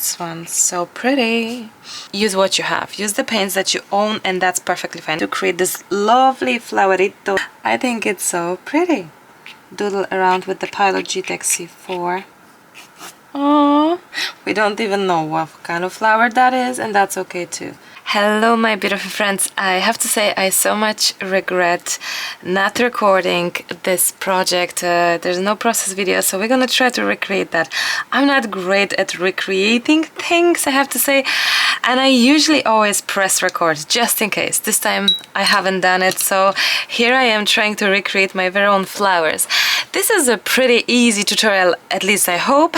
this one, so pretty. Use what you have, use the paints that you own, and that's perfectly fine to create this lovely flowerito. I think it's so pretty. Doodle around with the Pilot GTEC C4. Oh, we don't even know what kind of flower that is, and that's okay too. Hello my beautiful friends, I have to say I so much regret not recording this project. There's no process video, so we're gonna try to recreate that. I'm not great at recreating things, I have to say, and I usually always press record just in case. This time I haven't done it, so here I am trying to recreate my very own flowers. This is a pretty easy tutorial, at least I hope.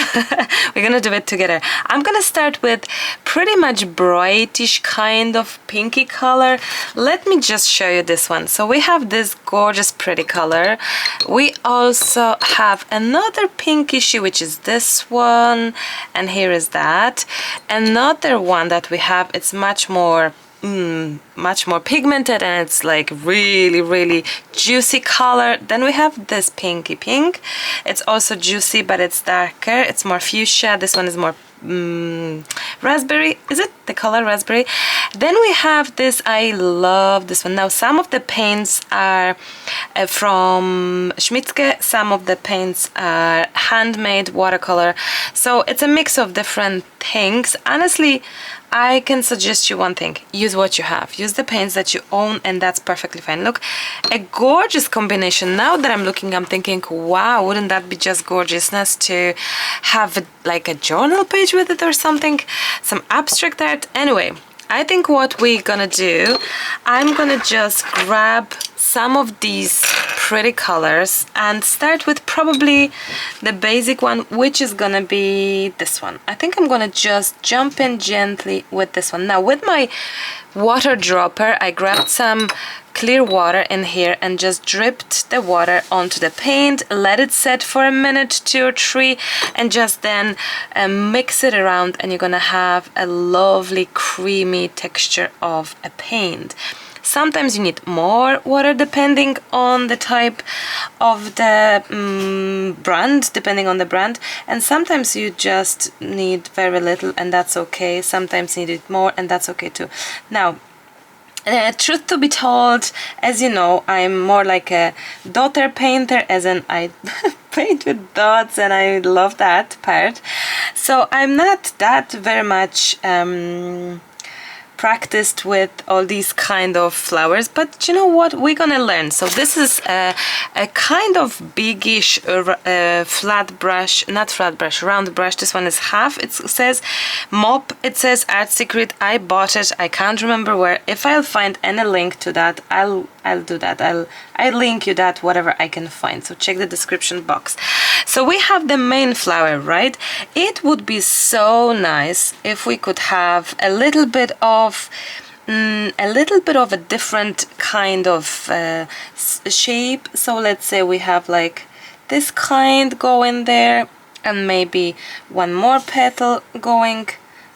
We're gonna do it together. I'm gonna start with pretty much brightish kind of pinky color. Let me just show you this one. So we have this gorgeous pretty color. We also have another pinkish, which is this one, and here is that. Another one that we have, it's much more pigmented, and it's like really juicy color. Then we have this pinky pink. It's also juicy, but it's darker, it's more fuchsia. This one is more raspberry. Is it the color raspberry? Then we have this, I love this one. Now some of the paints are from Schmincke, some of the paints are handmade watercolor, so it's a mix of different things. Honestly, I can suggest you one thing: use what you have, use the paints that you own, and that's perfectly fine. Look, a gorgeous combination. Now that I'm looking, I'm thinking, wow, wouldn't that be just gorgeousness to have like a journal page with it or something, some abstract art. Anyway, I think what we're gonna do, I'm gonna just grab some of these pretty colors and start with probably the basic one, which is gonna be this one. I think I'm gonna just jump in gently with this one. Now with my water dropper, I grabbed some clear water in here and just dripped the water onto the paint, let it set for a minute, 2 or 3, and just then mix it around, and you're gonna have a lovely creamy texture of a paint. Sometimes you need more water depending on the type of the brand, depending on the brand, and sometimes you just need very little, and that's okay. Sometimes you need more, and that's okay too. Now, truth to be told, as you know, I'm more like a daughter painter, as in I paint with dots, and I love that part. So I'm not that very much practiced with all these kind of flowers, but you know what, we're gonna learn. So this is a kind of biggish flat brush, not flat brush, round brush. This one is half. It says mop, it says Art Secret. I bought it, I can't remember where. If I'll find any link to that, I'll do that. I'll link you that, whatever I can find, so check the description box. So we have the main flower, right? It would be so nice if we could have a little bit of a different kind of shape. So let's say we have like this kind going there, and maybe one more petal going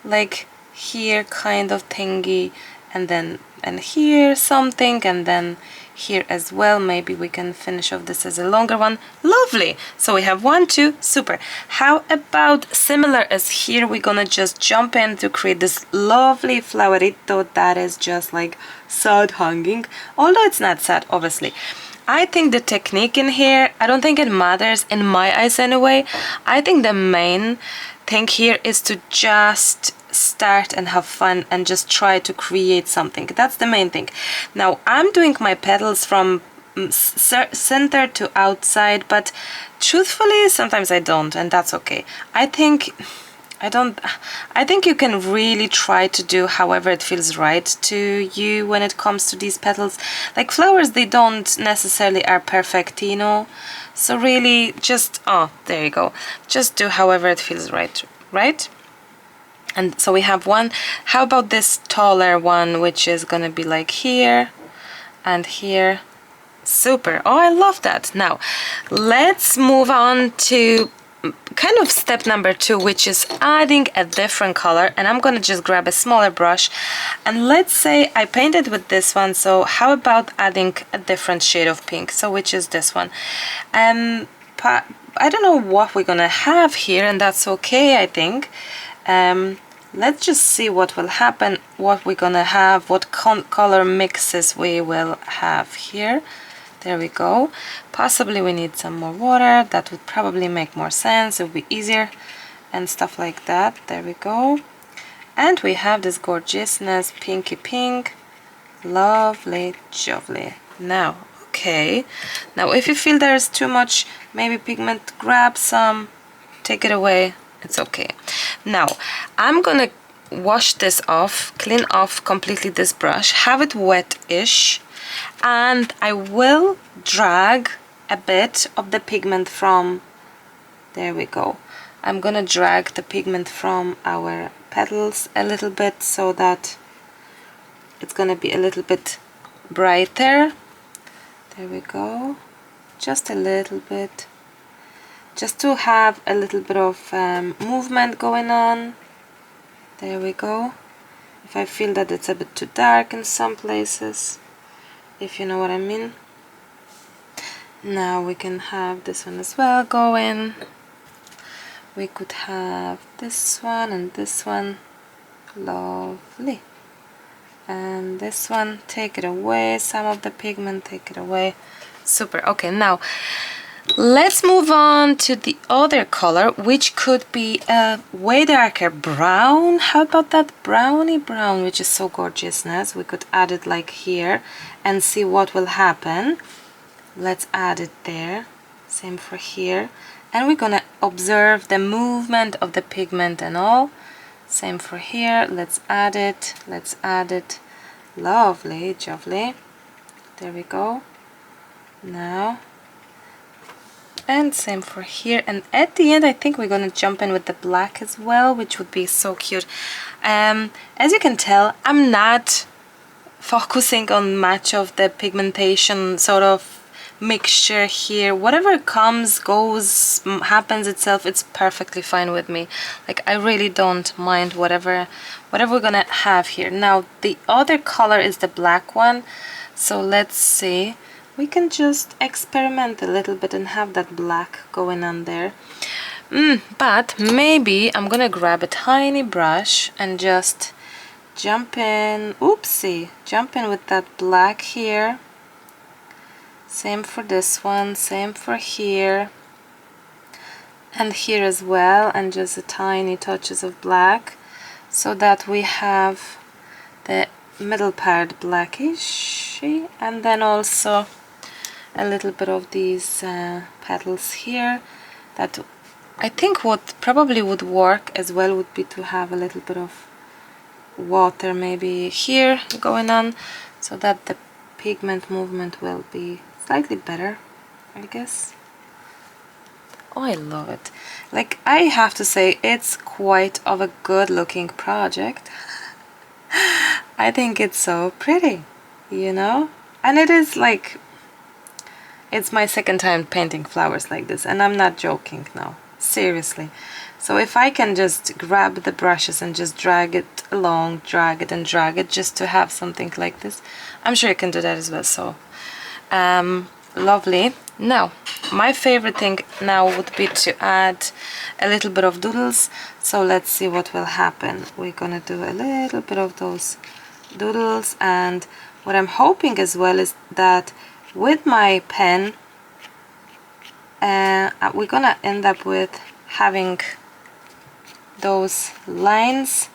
like here, kind of thingy, and then and here something, and then here as well. Maybe we can finish off this as a longer one. Lovely. So we have 1, 2, super. How about similar as here, we're gonna just jump in to create this lovely flowerito that is just like sad hanging, although it's not sad, obviously. I think the technique in here, I don't think it matters in my eyes anyway. I think the main thing here is to just start and have fun and just try to create something. That's the main thing. Now I'm doing my petals from center to outside, but truthfully sometimes I don't, and that's okay. I think you can really try to do however it feels right to you when it comes to these petals. Like flowers, they don't necessarily are perfectino, so really just, oh, there you go, just do however it feels right, right? And so we have one. How about this taller one, which is gonna be like here and here? Super. Oh, I love that. Now let's move on to kind of step number 2, which is adding a different color. And I'm gonna just grab a smaller brush, and let's say I painted with this one, so how about adding a different shade of pink, so which is this one. I don't know what we're gonna have here, and that's okay, I think. let's just see what will happen, what we're gonna have, what color mixes we will have here. There we go. Possibly we need some more water. That would probably make more sense. It would be easier and stuff like that. There we go. And we have this gorgeousness, pinky pink. Lovely, lovely. Now, okay. Now, if you feel there's too much, maybe pigment, grab some, take it away. It's okay. Now, I'm gonna wash this off, clean off completely this brush, have it wet-ish, and I will drag a bit of the pigment from, there we go. I'm gonna drag the pigment from our petals a little bit so that it's gonna be a little bit brighter. There we go. Just a little bit. Just to have a little bit of movement going on. There we go. If I feel that it's a bit too dark in some places, if you know what I mean. Now we can have this one as well going. We could have this one and this one. Lovely. And this one, take it away, some of the pigment, take it away. Super. Okay, now let's move on to the other color, which could be a way darker brown. How about that brownie brown, which is so gorgeousness? We could add it like here and see what will happen. Let's add it there. Same for here. And we're gonna observe the movement of the pigment and all. Same for here. Let's add it. Let's add it. Lovely, lovely. There we go. Now. And same for here. And at the end, I think we're gonna jump in with the black as well, which would be so cute. As you can tell, I'm not focusing on much of the pigmentation sort of mixture here. Whatever comes, goes, happens itself, it's perfectly fine with me. Like, I really don't mind whatever we're gonna have here. Now the other color is the black one, so let's see. We can just experiment a little bit and have that black going on there. But maybe I'm gonna grab a tiny brush and just jump in, oopsie, jump in with that black here. Same for this one, same for here, and here as well, and just a tiny touches of black, so that we have the middle part blackish, and then also a little bit of these petals here. That I think what probably would work as well would be to have a little bit of water maybe here going on, so that the pigment movement will be slightly better, I guess. Oh, I love it. Like, I have to say, it's quite of a good looking project. I think it's so pretty, you know? And it is like, it's my second time painting flowers like this, and I'm not joking now, seriously. So if I can just grab the brushes and just drag it along, drag it and drag it, just to have something like this, I'm sure you can do that as well. So lovely. Now my favorite thing now would be to add a little bit of doodles. So let's see what will happen. We're gonna do a little bit of those doodles, and what I'm hoping as well is that with my pen we're gonna end up with having those lines,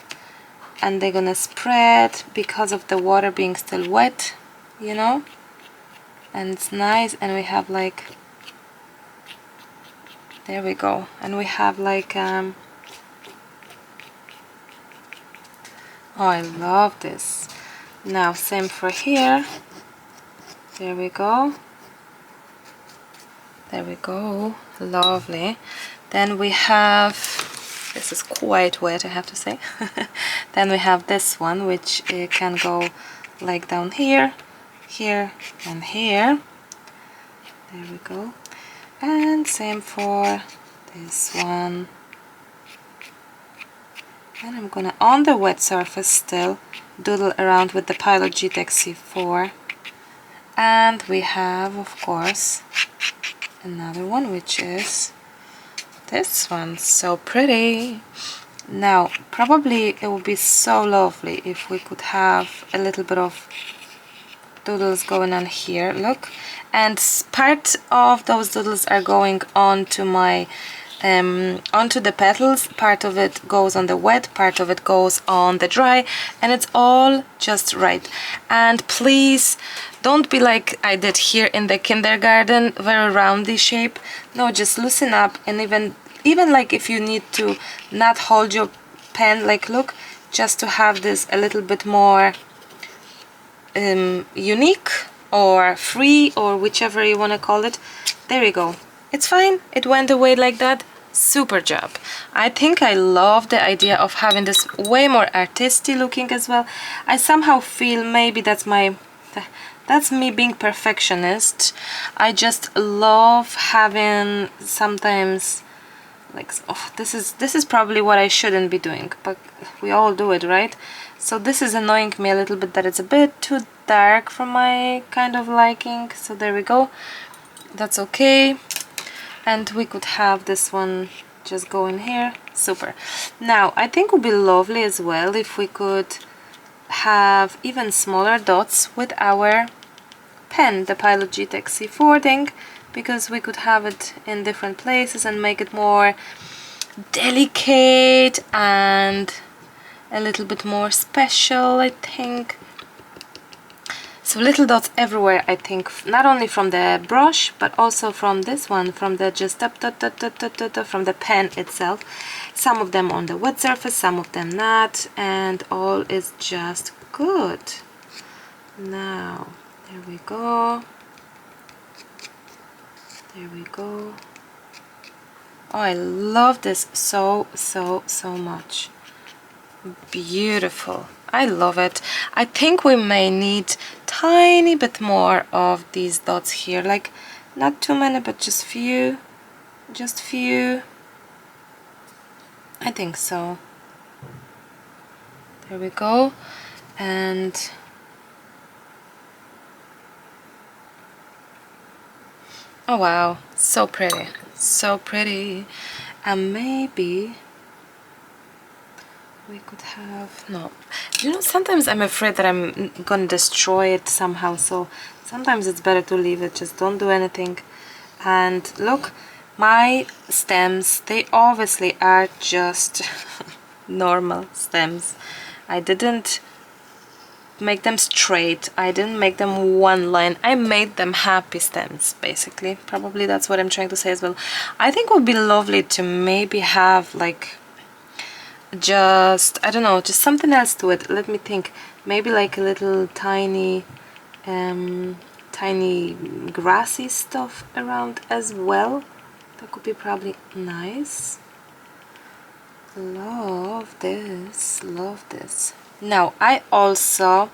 and they're gonna spread because of the water being still wet, you know, and it's nice. And we have like, there we go, and we have like oh, I love this. Now same for here. There we go, there we go, lovely. Then we have, this is quite wet, I have to say. Then we have this one, which can go like down here, here and here. There we go. And same for this one. And I'm gonna, on the wet surface still, doodle around with the Pilot GTEx C4. And we have, of course, another one, which is this one. So pretty. Now, probably it would be so lovely if we could have a little bit of doodles going on here, look. And part of those doodles are going onto my onto the petals. Part of it goes on the wet, part of it goes on the dry, and it's all just right. And please don't be like I did here in the kindergarten, very roundy shape. No, just loosen up, and even like if you need to not hold your pen, like look, just to have this a little bit more unique or free, or whichever you want to call it. There you go. It's fine. It went away like that. Super job. I think I love the idea of having this way more artistic looking as well. I somehow feel maybe that's me being perfectionist. I just love having sometimes like, oh, this is probably what I shouldn't be doing, but we all do it, right? So this is annoying me a little bit, that it's a bit too dark for my kind of liking. So there we go. That's okay. And we could have this one just go in here. Super. Now I think it would be lovely as well if we could have even smaller dots with our pen, the Pilot GTEC C4 thing, because we could have it in different places and make it more delicate and a little bit more special, I think. So little dots everywhere, I think, not only from the brush, but also from this one, from the just dot, dot, dot, dot, dot, dot, dot, from the pen itself. Some of them on the wet surface, some of them not, and all is just good. Now, there we go. There we go. Oh, I love this so much. Beautiful. I love it. I think we may need tiny bit more of these dots here, like not too many, but just few. I think so. There we go. And oh wow, so pretty, so pretty. And maybe we could have, no, you know, sometimes I'm afraid that I'm gonna destroy it somehow, so sometimes it's better to leave it, just don't do anything. And look, my stems, they obviously are just normal stems. I didn't make them straight, I didn't make them one line, I made them happy stems, basically. Probably that's what I'm trying to say as well. I think it would be lovely to maybe have like just, I don't know, just something else to it. Let me think. Maybe like a little tiny tiny grassy stuff around as well. That could be probably nice. Love this, love this. Now I also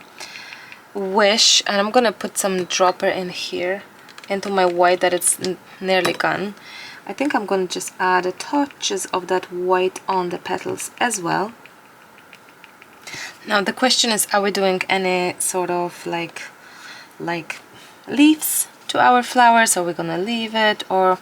wish, and I'm gonna put some dropper in here into my white that it's nearly gone. I think I'm gonna just add a touches of that white on the petals as well. Now the question is, are we doing any sort of like leaves to our flowers? Are we gonna leave it, or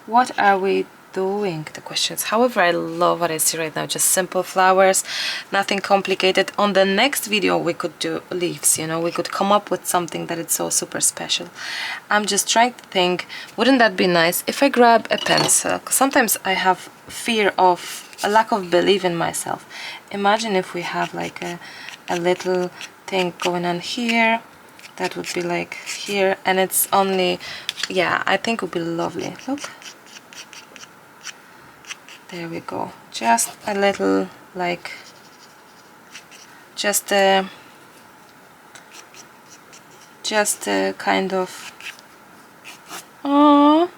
what are we doing? The questions. However, I love what I see right now, just simple flowers, nothing complicated. On the next video we could do leaves, you know, we could come up with something that is so super special. I'm just trying to think, wouldn't that be nice if I grab a pencil? Sometimes I have fear of a lack of belief in myself. Imagine if we have like a little thing going on here, that would be like here, and it's only, yeah, I think it would be lovely. Look, there we go. Just a little, like, just a kind of, oh,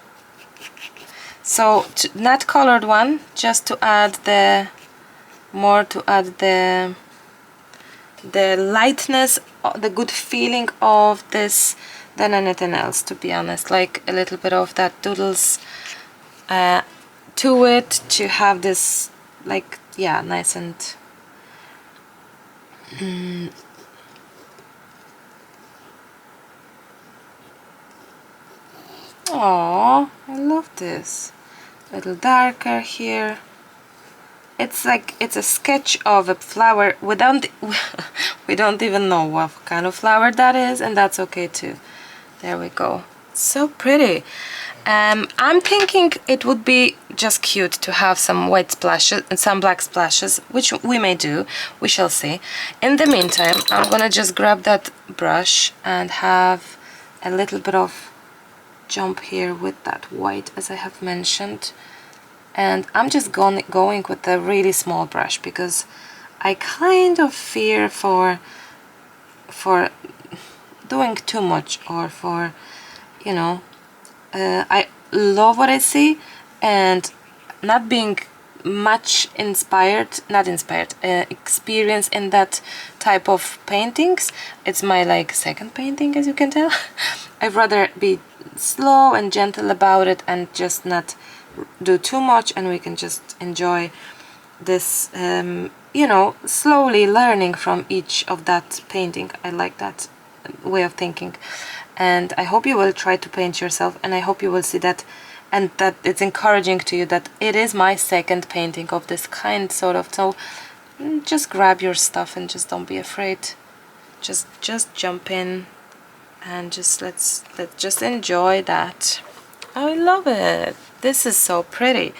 so not colored one, just to add the more, to add the lightness, the good feeling of this than anything else, to be honest. Like a little bit of that doodles to it, to have this, like, yeah, nice and oh, I love this. A little darker here, it's like it's a sketch of a flower. We don't even know what kind of flower that is, and that's okay too. There we go. So pretty. I'm thinking it would be just cute to have some white splashes and some black splashes, which we may do. We shall see. In the meantime, I'm gonna just grab that brush and have a little bit of jump here with that white, as I have mentioned. And I'm just going with a really small brush because I kind of fear for doing too much, or for, you know, I love what I see, and not being much experience in that type of paintings. It's my like second painting, as you can tell. I'd rather be slow and gentle about it and just not do too much, and we can just enjoy this, you know, slowly learning from each of that painting. I like that way of thinking, and I hope you will try to paint yourself, and I hope you will see that, and that it's encouraging to you that it is my second painting of this kind, sort of. So just grab your stuff and just don't be afraid. Just jump in and just let's just enjoy that. I love it. This is so pretty.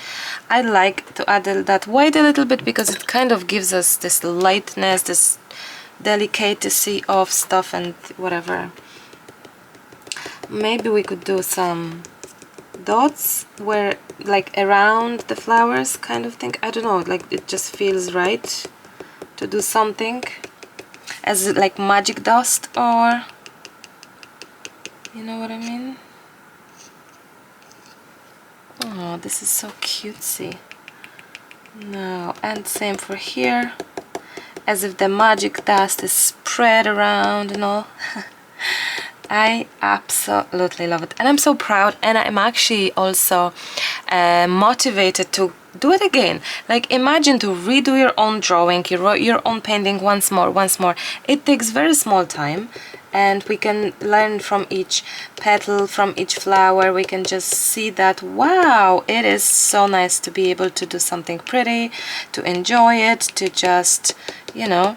I like to add that white a little bit because it kind of gives us this lightness, this delicacy of stuff and whatever. Maybe we could do some dots where, like, around the flowers kind of thing. I don't know, like it just feels right to do something as like magic dust, or you know what I mean. Oh, this is so cutesy. No, and same for here, as if the magic dust is spread around and all. I absolutely love it, and I'm so proud, and I'm actually also motivated to do it again. Like, imagine to redo your own drawing, your own painting once more. It takes very small time, and we can learn from each petal, from each flower. We can just see that, wow, it is so nice to be able to do something pretty, to enjoy it, to just, you know,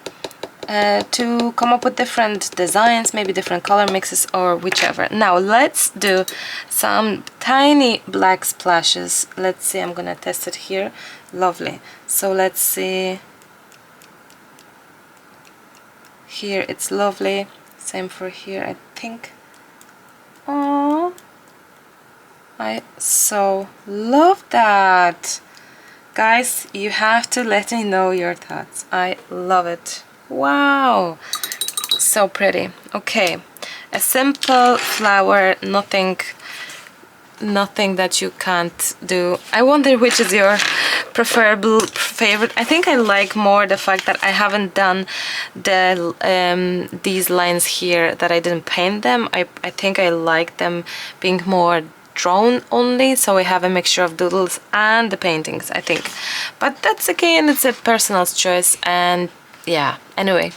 to come up with different designs, maybe different color mixes or whichever. Now let's do some tiny black splashes. Let's see, I'm gonna test it here. Lovely. So let's see. Here it's lovely. Same for here, I think. Oh, I so love that. Guys, you have to let me know your thoughts. I love it. Wow, so pretty. Okay, a simple flower, nothing that you can't do. I wonder which is your preferable favorite. I think I like more the fact that I haven't done the these lines here, that I didn't paint them. I think I like them being more drawn only, so we have a mixture of doodles and the paintings, I think. But that's, again, it's a personal choice, and yeah, anyway.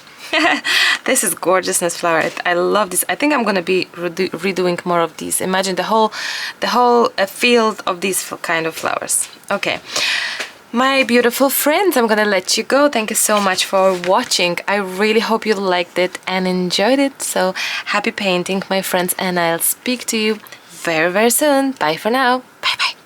This is gorgeousness flower. I love this. I think I'm gonna be redoing more of these. Imagine the whole field of these kind of flowers. Okay, my beautiful friends, I'm gonna let you go. Thank you so much for watching. I really hope you liked it and enjoyed it. So happy painting, my friends, and I'll speak to you very, very soon. Bye for now.